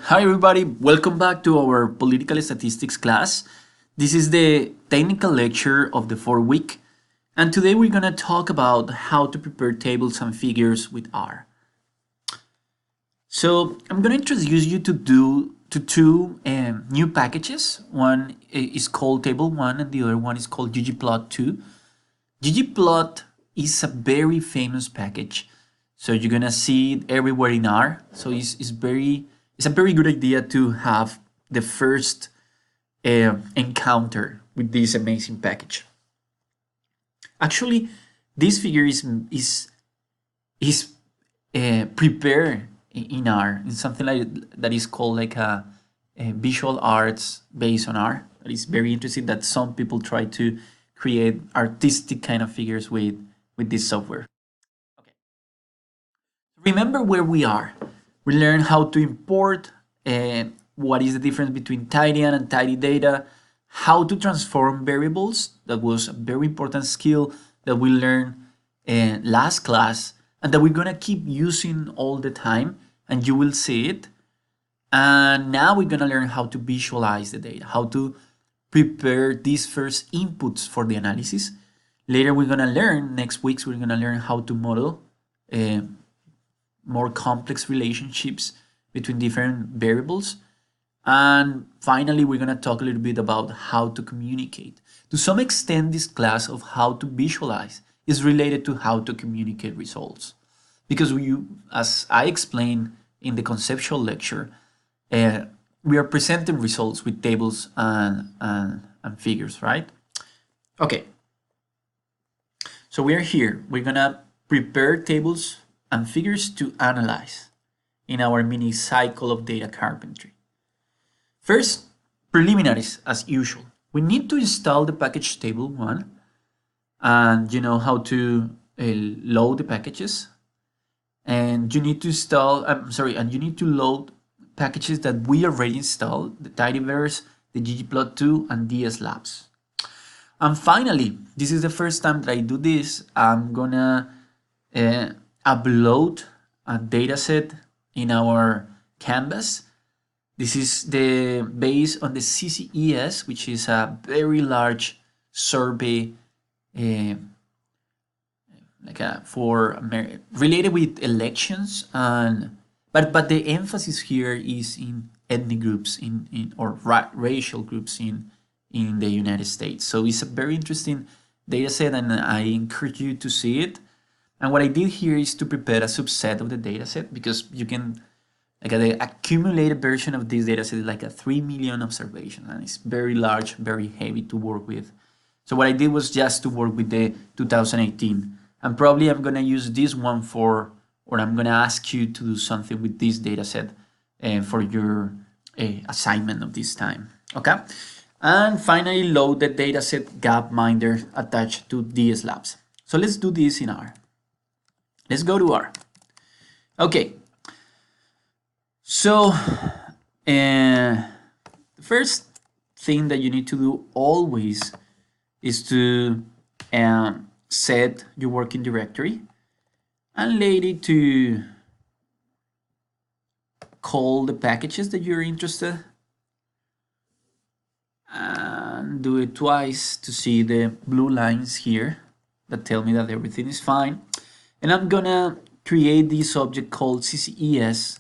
Hi everybody, welcome back to our political statistics class. This is the technical lecture of the 4th week, and today we're going to talk about how to prepare tables and figures with R. So I'm going to introduce you to two new packages. One is called Table1 and the other one is called ggplot2. ggplot is a very famous package, so you're gonna see it everywhere in R. So it's a very good idea to have the first encounter with this amazing package. Actually, this figure is prepared in R in something like that is called like a visual arts based on R. That is very interesting. That some people try to create artistic kind of figures with this software. Okay. Remember where we are. We learned how to import, what is the difference between tidy and untidy data, how to transform variables. That was a very important skill that we learned last class and that we're gonna keep using all the time, and you will see it. And now we're gonna learn how to visualize the data, how to prepare these first inputs for the analysis. Later we're gonna learn, next weeks we're gonna learn how to model more complex relationships between different variables. And finally, we're going to talk a little bit about how to communicate. To some extent, this class of how to visualize is related to how to communicate results. Because as I explained in the conceptual lecture, we are presenting results with tables and figures, right? Okay. So we are here. We're going to prepare tables and figures to analyze in our mini cycle of data carpentry. First, preliminaries as usual. We need to install the package Table1, and you know how to load the packages. And you need to install, and you need to load packages that we already installed, the Tidyverse, the ggplot2, and DSLabs. And finally, this is the first time that I do this. I'm gonna upload a dataset in our canvas. This is based on the CCES, which is a very large survey related with elections, but the emphasis here is in ethnic groups or racial groups in the United States. So it's a very interesting data set, and I encourage you to see it. And what I did here is to prepare a subset of the data set, because you can, like the accumulated version of this data set is like a 3 million observations, and it's very large, very heavy to work with. So what I did was just to work with the 2018. And probably I'm going to use this one or I'm going to ask you to do something with this data set for your assignment of this time. Okay? And finally, load the dataset Gapminder attached to DSLabs. So let's do this in R. Let's go to R. Okay. So the first thing that you need to do always is to set your working directory and later to call the packages that you're interested, and do it twice to see the blue lines here that tell me that everything is fine. And I'm gonna create this object called CCES,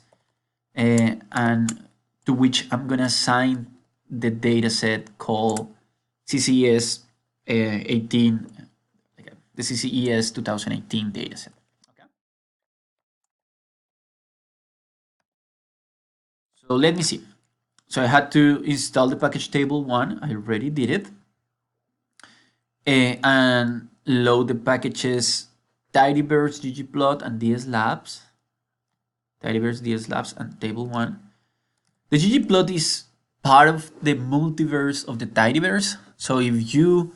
and to which I'm gonna assign the dataset called CCES 18, the CCES 2018 dataset. Okay. So let me see. So I had to install the package Table1. I already did it. And load the packages Tidyverse, ggplot, and DSLabs. Tidyverse, DSLabs, and Table1. The ggplot is part of the multiverse of the Tidyverse. So if you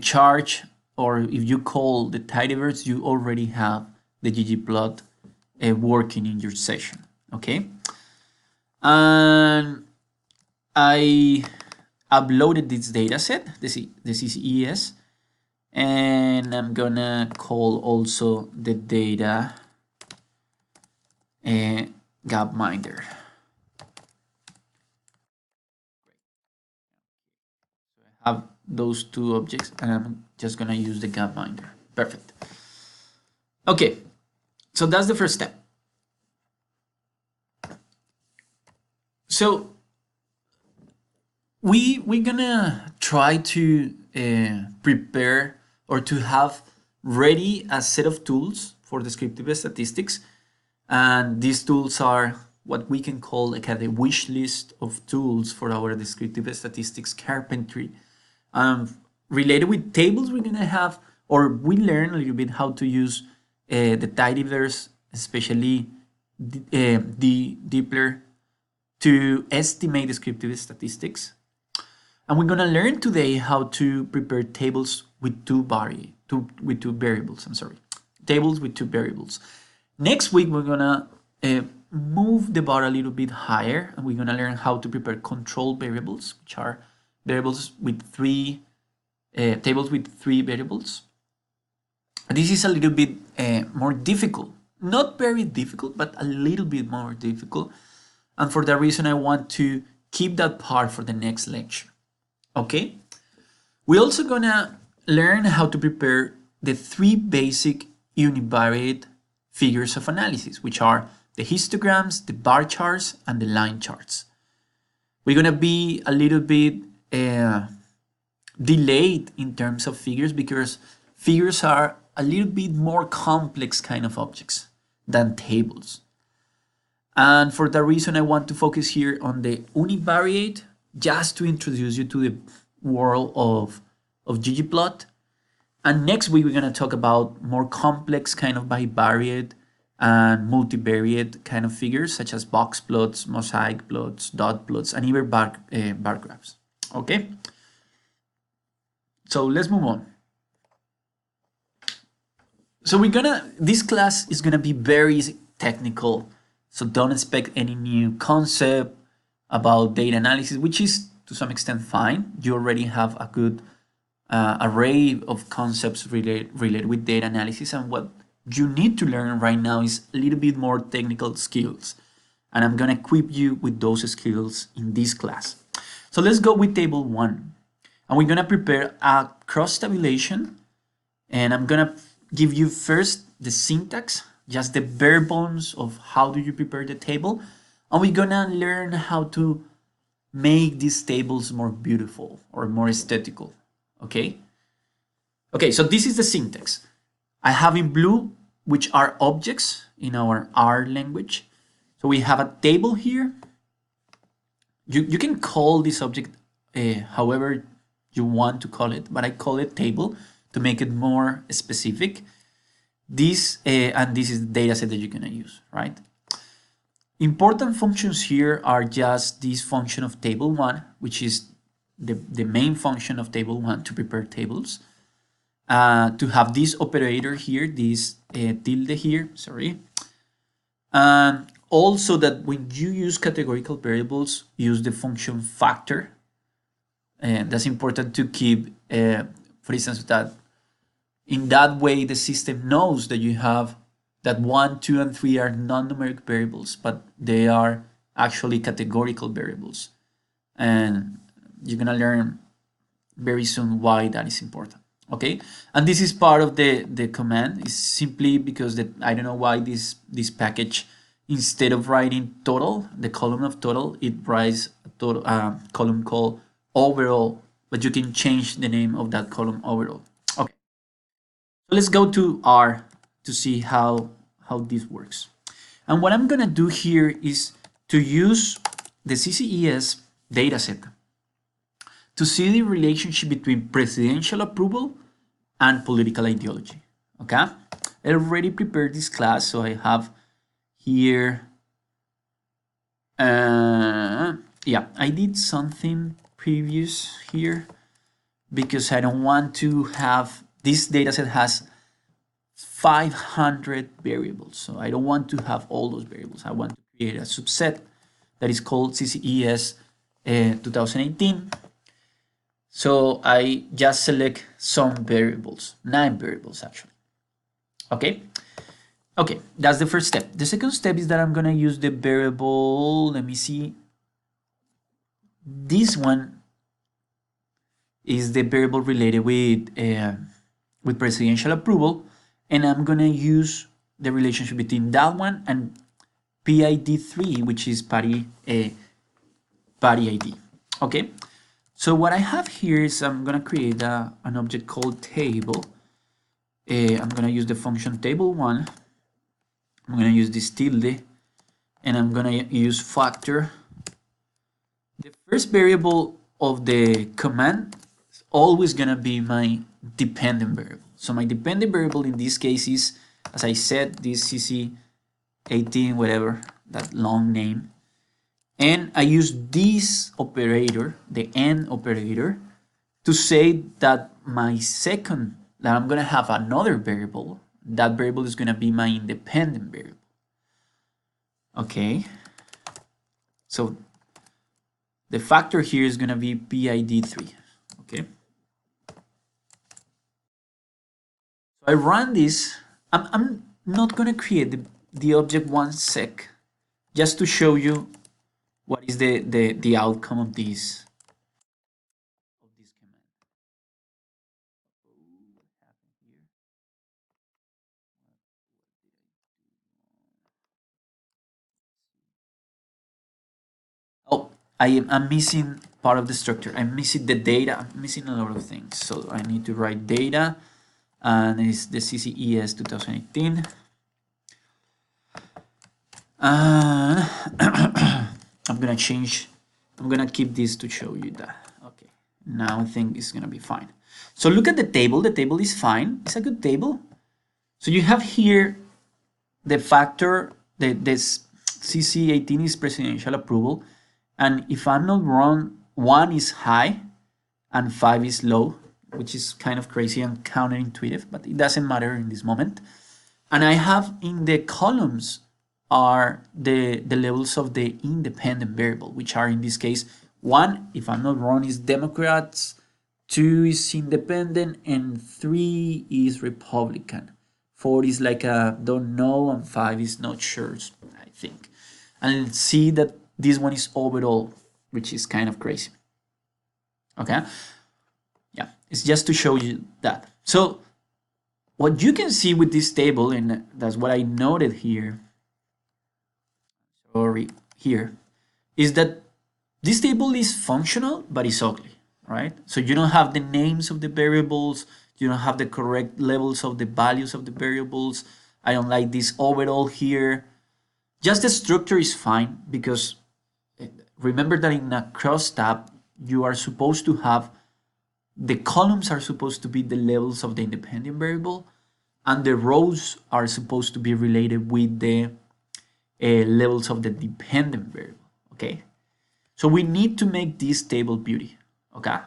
charge or if you call the Tidyverse, you already have the ggplot working in your session. Okay. And I uploaded this dataset, the CCES, and I'm gonna call also the data Gapminder. have those two objects, and I'm just gonna use the Gapminder. Perfect. Okay, so that's the first step. So we're gonna try to prepare or to have ready a set of tools for descriptive statistics, and these tools are what we can call like a wish list of tools for our descriptive statistics carpentry. Related with tables, we're gonna have, or we learn a little bit how to use the tidyverse, especially the Deepler, to estimate descriptive statistics. And we're gonna learn today how to prepare tables with two variables. I'm sorry, tables with two variables. Next week we're gonna move the bar a little bit higher, and we're gonna learn how to prepare control variables, which are variables with three tables with three variables. This is a little bit more difficult, not very difficult, but a little bit more difficult. And for that reason, I want to keep that part for the next lecture. Okay? We're also gonna learn how to prepare the three basic univariate figures of analysis, which are the histograms, the bar charts, and the line charts. We're gonna be a little bit delayed in terms of figures because figures are a little bit more complex kind of objects than tables. And for that reason, I want to focus here on the univariate, just to introduce you to the world of ggplot. And next week, we're going to talk about more complex kind of bivariate and multivariate kind of figures, such as box plots, mosaic plots, dot plots, and even bar graphs. Okay? So let's move on. So this class is gonna be very technical, so don't expect any new concept about data analysis, which is to some extent fine. You already have a good array of concepts related with data analysis, and what you need to learn right now is a little bit more technical skills, and I'm gonna equip you with those skills in this class. So let's go with table 1, and we're gonna prepare a cross tabulation, and I'm gonna give you first the syntax, just the bare bones of how do you prepare the table, and we're gonna learn how to make these tables more beautiful or more aesthetical. Okay, so this is the syntax. I have in blue, which are objects in our R language. So we have a table here. You can call this object however you want to call it, but I call it table to make it more specific. This and this is the data set that you're gonna use, right? Important functions here are just this function of table 1, which is the main function of table 1 to prepare tables. To have this operator here, this tilde here, sorry. Also that when you use categorical variables, use the function factor. And that's important to keep, for instance, that in that way the system knows that you have that 1, 2, and 3 are non-numeric variables, but they are actually categorical variables. And you're gonna learn very soon why that is important. Okay, and this is part of the command. Is simply because that I don't know why this package, instead of writing total, the column of total, it writes a total column called overall, but you can change the name of that column overall. Okay, so let's go to R to see how this works. And what I'm gonna do here is to use the CCES dataset to see the relationship between presidential approval and political ideology. Okay, I already prepared this class, so I have here. Yeah, I did something previous here because I don't want to have this dataset has 500 variables, so I don't want to have all those variables. I want to create a subset that is called CCES 2018. So I just select some variables, 9 variables actually. Okay, that's the first step. The second step is that I'm gonna use the variable, let me see, this one. is the variable related with presidential approval, and I'm gonna use the relationship between that one and PID3, which is party ID. Okay, so what I have here is I'm gonna create an object called table. I'm gonna use the function table1. I'm gonna use this tilde, and I'm gonna use factor. The first variable of the command is always gonna be my dependent variable. So my dependent variable in this case is, as I said, this CC18, whatever, that long name. And I use this operator, the AND operator, to say that that I'm gonna have another variable. That variable is gonna be my independent variable. Okay, so the factor here is gonna be PID3. Okay, so I run this. I'm not gonna create the object 1 sec, just to show you what is the outcome of this command. Oh, I'm missing part of the structure. I'm missing the data. I'm missing a lot of things. So I need to write data, and it's the CCES 2018. I'm gonna keep this to show you that. Okay, now I think it's gonna be fine. So look at the table. The table is fine. It's a good table. So you have here the factor, this CC18 is presidential approval, and if I'm not wrong, 1 is high and 5 is low, which is kind of crazy and counterintuitive, but it doesn't matter in this moment. And I have in the columns are the levels of the independent variable, which are in this case 1, if I'm not wrong, is Democrats, 2 is independent, and 3 is Republican. 4 is like a don't know, and 5 is not sure, I think. And see that this one is overall, which is kind of crazy. Okay, yeah, it's just to show you that. So what you can see with this table, and that's what I noted here, here, is that this table is functional, but it's ugly, right? So you don't have the names of the variables, you don't have the correct levels of the values of the variables. I don't like this overall here. Just the structure is fine, because remember that in a crosstab, you are supposed to have, the columns are supposed to be the levels of the independent variable, and the rows are supposed to be related with the levels of the dependent variable. Okay, so we need to make this table beauty. Okay,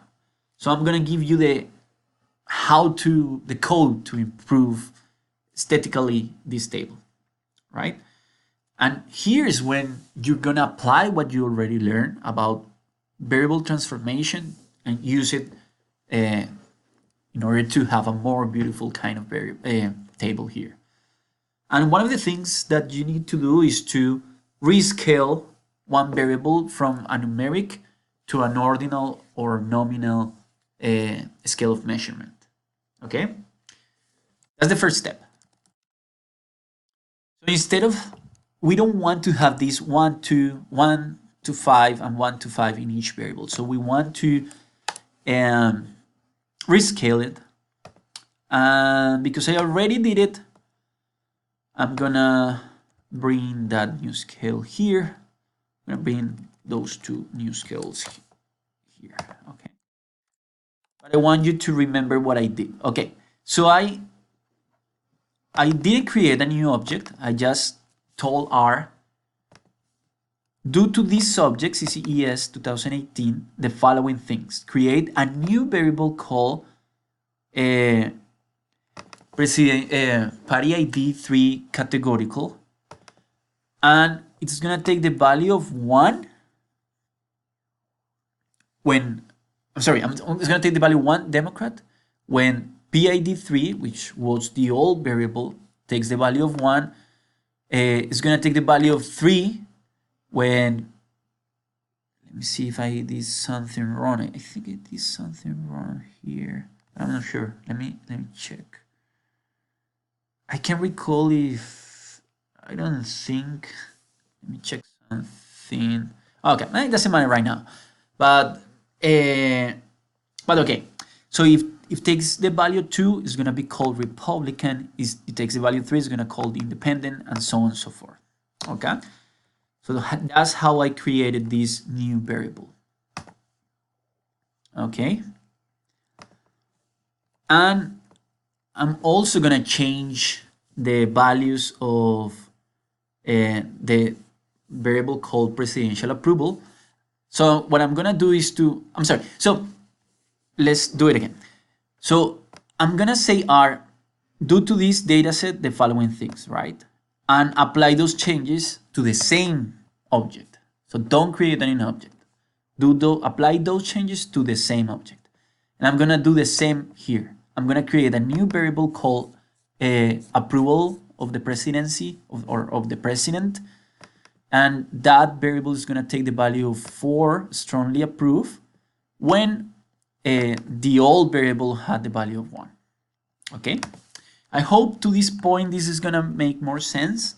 so I'm gonna give you the code to improve aesthetically this table, right? And here's when you're gonna apply what you already learned about variable transformation and use it in order to have a more beautiful kind of table here. And one of the things that you need to do is to rescale one variable from a numeric to an ordinal or nominal scale of measurement. Okay, that's the first step. So instead of, we don't want to have this 1 to 5 and 1 to 5 in each variable. So we want to rescale it. And because I already did it, I'm gonna bring that new scale here. I'm gonna bring those two new scales here. Okay. But I want you to remember what I did. Okay. So I didn't create a new object. I just told R, due to this subject, CCES 2018, the following things. Create a new variable called party ID 3 categorical, and it's gonna take the value of 1 when, it's gonna take the value 1 Democrat when PID3, which was the old variable, takes the value of 1. It's gonna take the value of 3 when, Let me see if I did something wrong. I think I did something wrong here. I'm not sure. Let me check. I can't recall if I don't think. Let me check something. Okay, it doesn't matter right now. But okay. So if takes the value 2, it's gonna be called Republican. It takes the value 3, it's gonna call independent, and so on and so forth. Okay. So that's how I created this new variable. Okay. And I'm also gonna change the values of the variable called presidential approval. So what I'm gonna do is I'm sorry. So let's do it again. So I'm gonna say do to this data set the following things, right? And apply those changes to the same object. So don't create a new object. Apply those changes to the same object. And I'm gonna do the same here. I'm gonna create a new variable called approval of the presidency or of the president. And that variable is gonna take the value of 4 strongly approve when the old variable had the value of 1. Okay, I hope to this point this is gonna make more sense,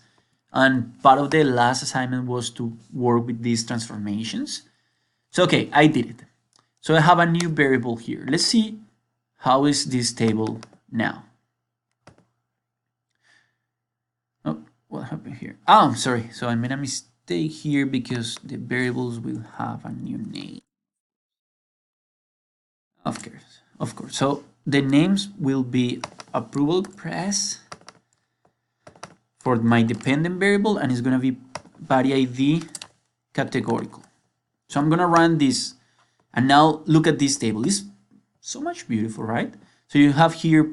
and part of the last assignment was to work with these transformations. So okay, I did it. So I have a new variable here. Let's see how is this table now. Oh, what happened here? Oh, I'm sorry. So I made a mistake here because the variables will have a new name. Of course. So the names will be approval press for my dependent variable, and it's going to be body ID categorical. So I'm going to run this, and now look at this table. It's so much beautiful, right? So you have here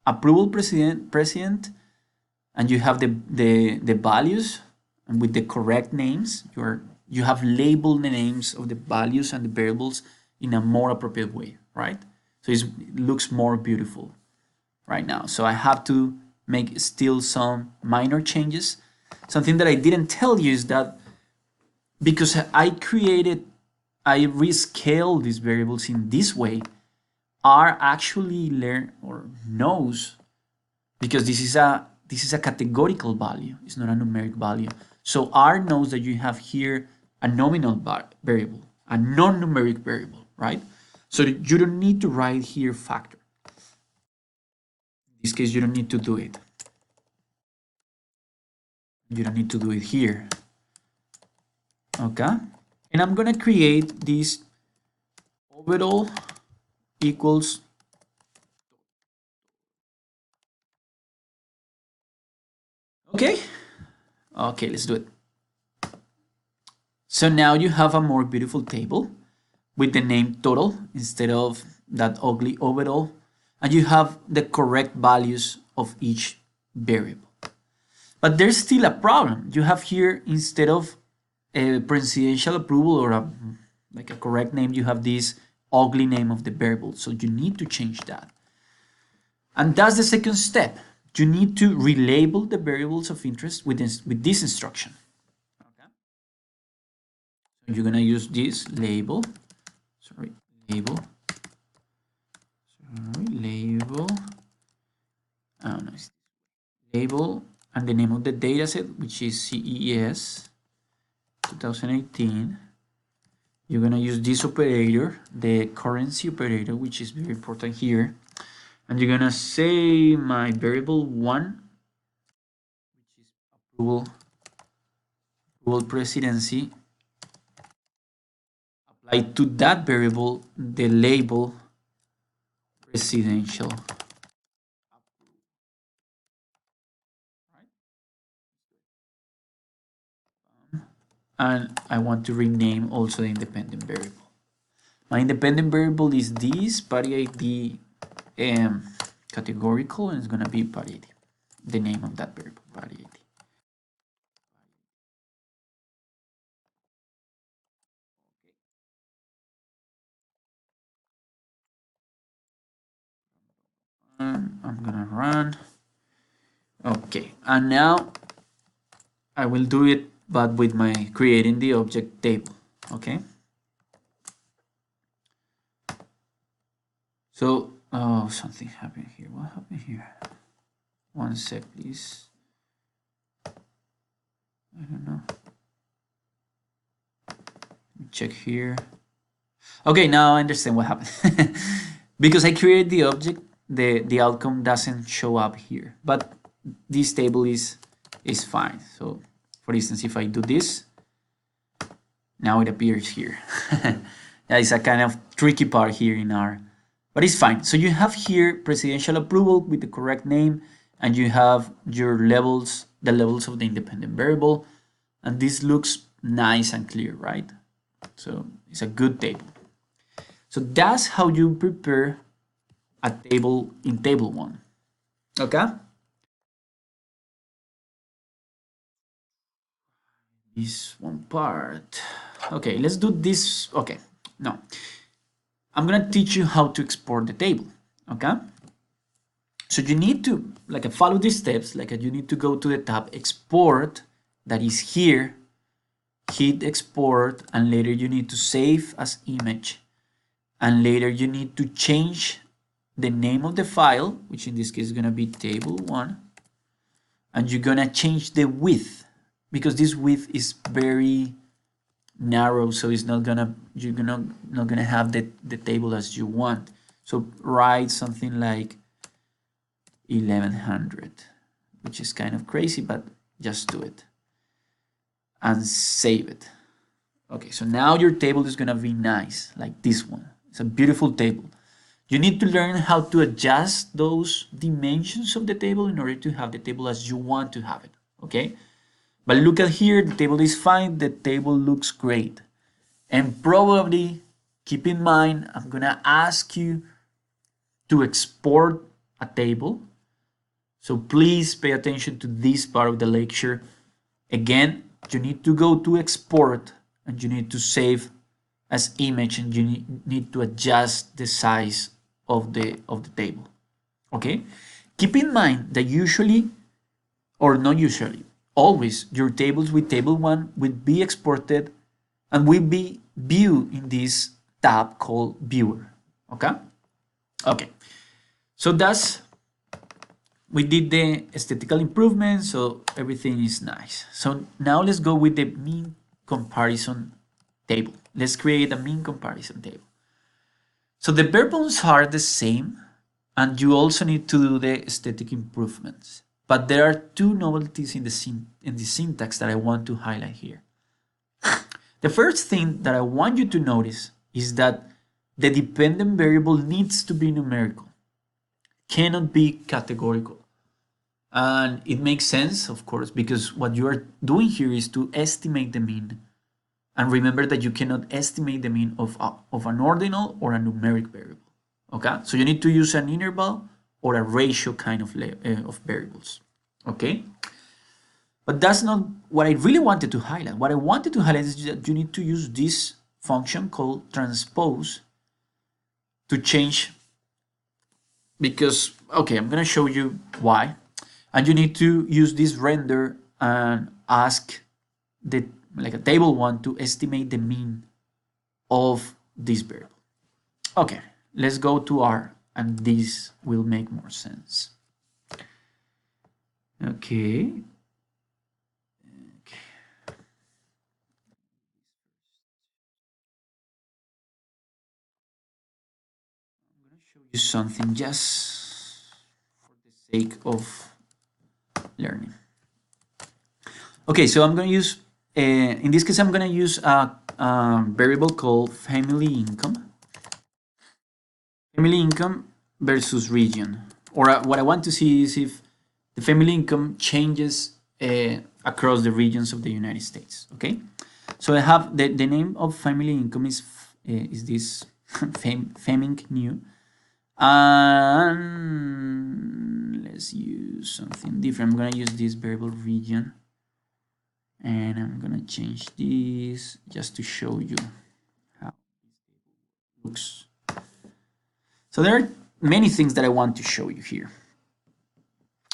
approval president, and you have the values, and with the correct names, you have labeled the names of the values and the variables in a more appropriate way, right? So it looks more beautiful right now. So I have to make still some minor changes. Something that I didn't tell you is that because I rescale these variables in this way, R actually knows, because this is a categorical value, it's not a numeric value. So R knows that you have here a nominal variable, a non-numeric variable, right? So you don't need to write here factor. In this case, you don't need to do it. You don't need to do it here. Okay? And I'm gonna create this overall equals. Okay? Okay, let's do it. So now you have a more beautiful table with the name total instead of that ugly overall, and you have the correct values of each variable. But there's still a problem. You have here, instead of a presidential approval or like a correct name, you have this ugly name of the variable. So you need to change that. And that's the second step. You need to relabel the variables of interest with this instruction. Okay. So you're gonna use this label. Label. Oh no, label and the name of the dataset, which is CES 2018. You're gonna use this operator, the currency operator, which is very important here. And you're gonna say my variable 1, which is approval presidency. Apply to that variable the label presidential. And I want to rename also the independent variable. My independent variable is this body ID categorical, and it's gonna be body ID, the name of that variable, body ID. I'm gonna run. Okay, and now I will do it, but with my creating the object table. Okay, So, oh, something happened here. What happened here? One sec, please. I don't know. Let me check here. Okay, now I understand what happened. Because I created the object, the outcome doesn't show up here. But this table is fine. So, for instance, if I do this, now it appears here. That is a kind of tricky part here in R, but it's fine. So you have here presidential approval with the correct name, and you have your levels, the levels of the independent variable, and this looks nice and clear, right? So it's a good table. So that's how you prepare a table in table 1. Okay? This one part. Okay, let's do this. Okay, no. I'm gonna teach you how to export the table. Okay? So you need to follow these steps. You need to go to the tab export that is here, hit export, and later you need to save as image, and later you need to change the name of the file, which in this case is gonna be table1, and you're gonna change the width, because this width is very narrow, so it's not gonna not gonna have the table as you want. So write something like 1100, which is kind of crazy, but just do it and save it. Okay, so now your table is gonna be nice, like this one. It's a beautiful table. You need to learn how to adjust those dimensions of the table in order to have the table as you want to have it, okay? But look at here, the table is fine, the table looks great. And probably, keep in mind, I'm gonna ask you to export a table. So please pay attention to this part of the lecture. Again, you need to go to export, and you need to save as image, and you need to adjust the size of the table, okay? Keep in mind that usually, or not usually, always your tables with table 1 will be exported and will be viewed in this tab called viewer. Okay? Okay. So we did the aesthetical improvement, so everything is nice. So now let's go with the mean comparison table. Let's create a mean comparison table. So the bare bones are the same, and you also need to do the aesthetic improvements. But there are two novelties in the syntax that I want to highlight here. The first thing that I want you to notice is that the dependent variable needs to be numerical, cannot be categorical. And it makes sense, of course, because what you are doing here is to estimate the mean. And remember that you cannot estimate the mean of an ordinal or a numeric variable. Okay, so you need to use an interval or a ratio kind of variables. Okay, but that's not what I really wanted to highlight. What I wanted to highlight is that you need to use this function called transpose to change, because, okay, I'm gonna show you why. And you need to use this render and ask a table 1 to estimate the mean of this variable. Okay, let's go to R, and this will make more sense. Okay. I'm going to show you something just for the sake of learning. Okay, so I'm going to use, in this case, I'm going to use a variable called family income. Family income versus region. Or what I want to see is if the family income changes across the regions of the United States. Okay, so I have the name of family income is this Faming new, and let's use something different. I'm gonna use this variable region, and I'm gonna change this just to show you how it looks. So there are many things that I want to show you here.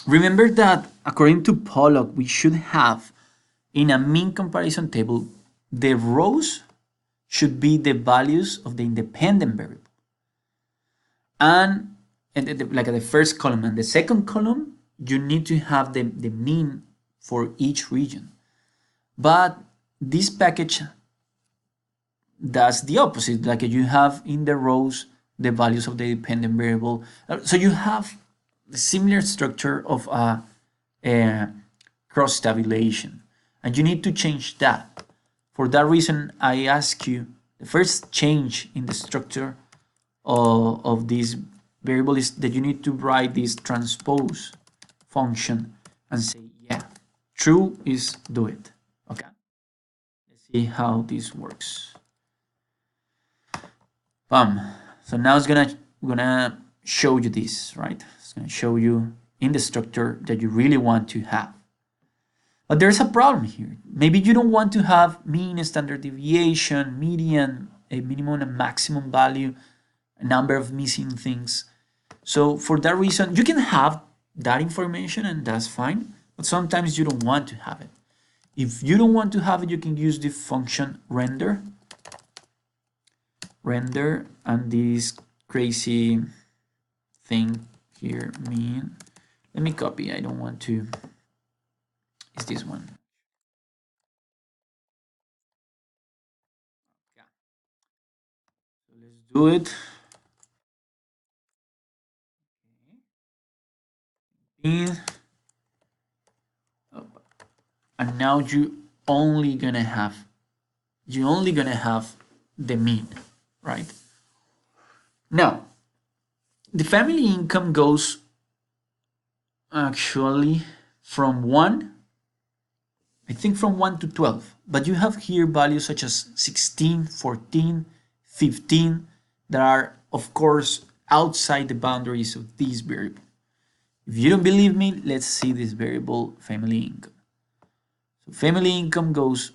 Remember that according to Pollock, we should have in a mean comparison table, the rows should be the values of the independent variable. and like the first column and the second column, you need to have the mean for each region. But this package does the opposite. Like you have in the rows the values of the dependent variable. So you have the similar structure of a cross tabulation, and you need to change that. For that reason, I ask you, the first change in the structure of this variable is that you need to write this transpose function and say, yeah, true is do it. Okay, let's see how this works. So now it's gonna show you this, right? It's gonna show you in the structure that you really want to have. But there's a problem here. Maybe you don't want to have mean, standard deviation, median, a minimum and maximum value, a number of missing things. So for that reason, you can have that information and that's fine, but sometimes you don't want to have it. If you don't want to have it, you can use the function render, and this crazy thing here, mean. Let me copy, I don't want to, it's this one. Yeah. So let's do it. Mean. And now you only gonna have the mean, right? Now, the family income goes actually from 1, I think from 1 to 12, but you have here values such as 16, 14, 15 that are, of course, outside the boundaries of this variable. If you don't believe me, let's see this variable family income. So family income goes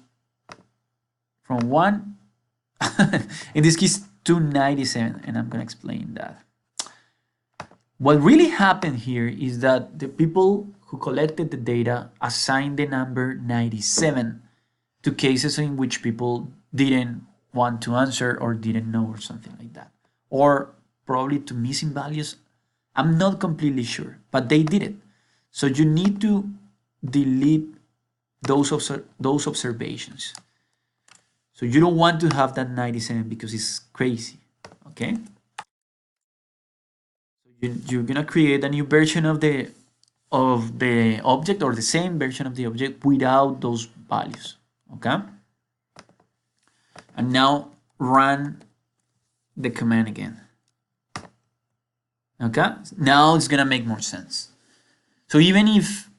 from 1, in this case, 297, and I'm going to explain that. What really happened here is that the people who collected the data assigned the number 97 to cases in which people didn't want to answer or didn't know or something like that. Or probably to missing values. I'm not completely sure, but they did it. So you need to delete those observations. So you don't want to have that 97 because it's crazy, okay? You're gonna create a new version of the object or the same version of the object without those values, okay? And now run the command again. Okay, now it's gonna make more sense. So even if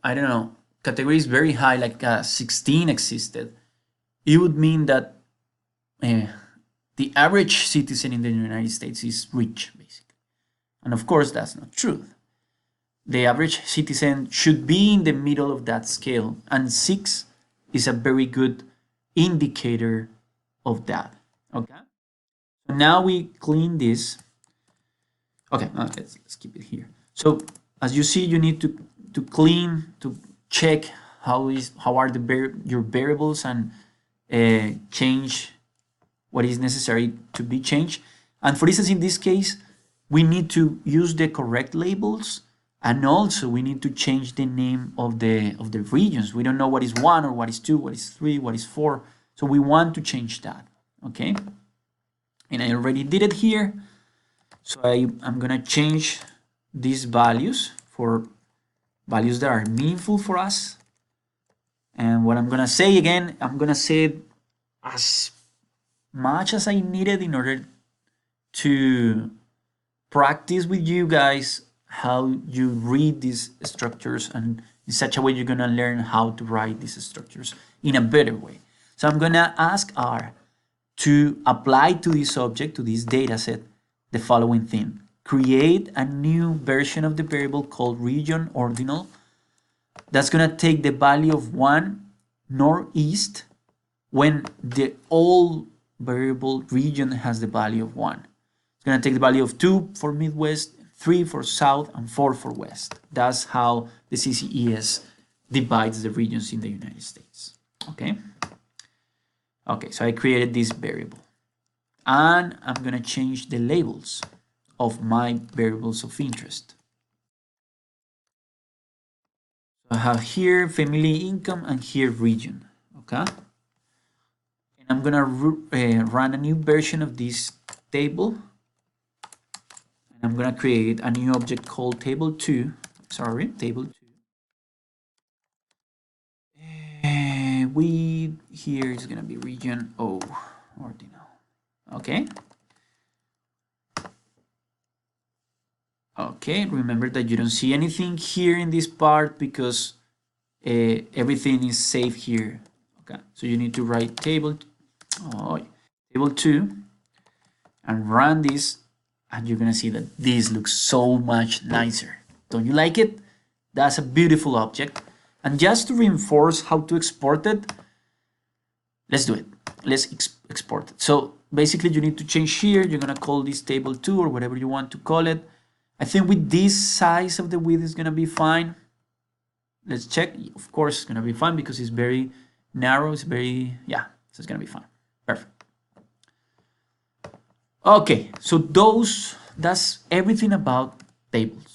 I don't know, category is very high, like 16 existed, it would mean that the average citizen in the United States is rich, basically. And of course, that's not true. The average citizen should be in the middle of that scale, and 6 is a very good indicator of that. Okay, so now we clean this. Okay, let's keep it here. So as you see, you need to clean, to check how are your variables and change what is necessary to be changed. And for instance, in this case, we need to use the correct labels, and also we need to change the name of the regions. We don't know what is 1 or what is 2, what is 3, what is 4. So we want to change that. Okay, and I already did it here. So I'm gonna change these values for values that are meaningful for us. And what I'm gonna say again, I'm gonna say it as much as I needed in order to practice with you guys how you read these structures, and in such a way you're gonna learn how to write these structures in a better way. So I'm gonna ask R to apply to this object, to this data set, the following thing. Create a new version of the variable called region ordinal that's going to take the value of 1 northeast when the old variable region has the value of 1. It's going to take the value of 2 for Midwest, 3 for South, and 4 for West. That's how the CCES divides the regions in the United States. Okay? Okay, so I created this variable. And I'm going to change the labels. of my variables of interest. So I have here family income and here region, okay? And I'm gonna run a new version of this table. And I'm gonna create a new object called table2. Sorry, table2. We here is gonna be region O, ordinal. Okay. Okay, remember that you don't see anything here in this part because everything is saved here. Okay, so you need to write table2 and run this, and you're gonna see that this looks so much nicer. Don't you like it? That's a beautiful object. And just to reinforce how to export it, let's do it. Let's export it. So basically you need to change here. You're gonna call this table2 or whatever you want to call it. I think with this size of the width is gonna be fine. Let's check. Of course it's gonna be fine because it's very narrow. It's very, yeah, so it's gonna be fine. Perfect. Okay, so that's everything about tables.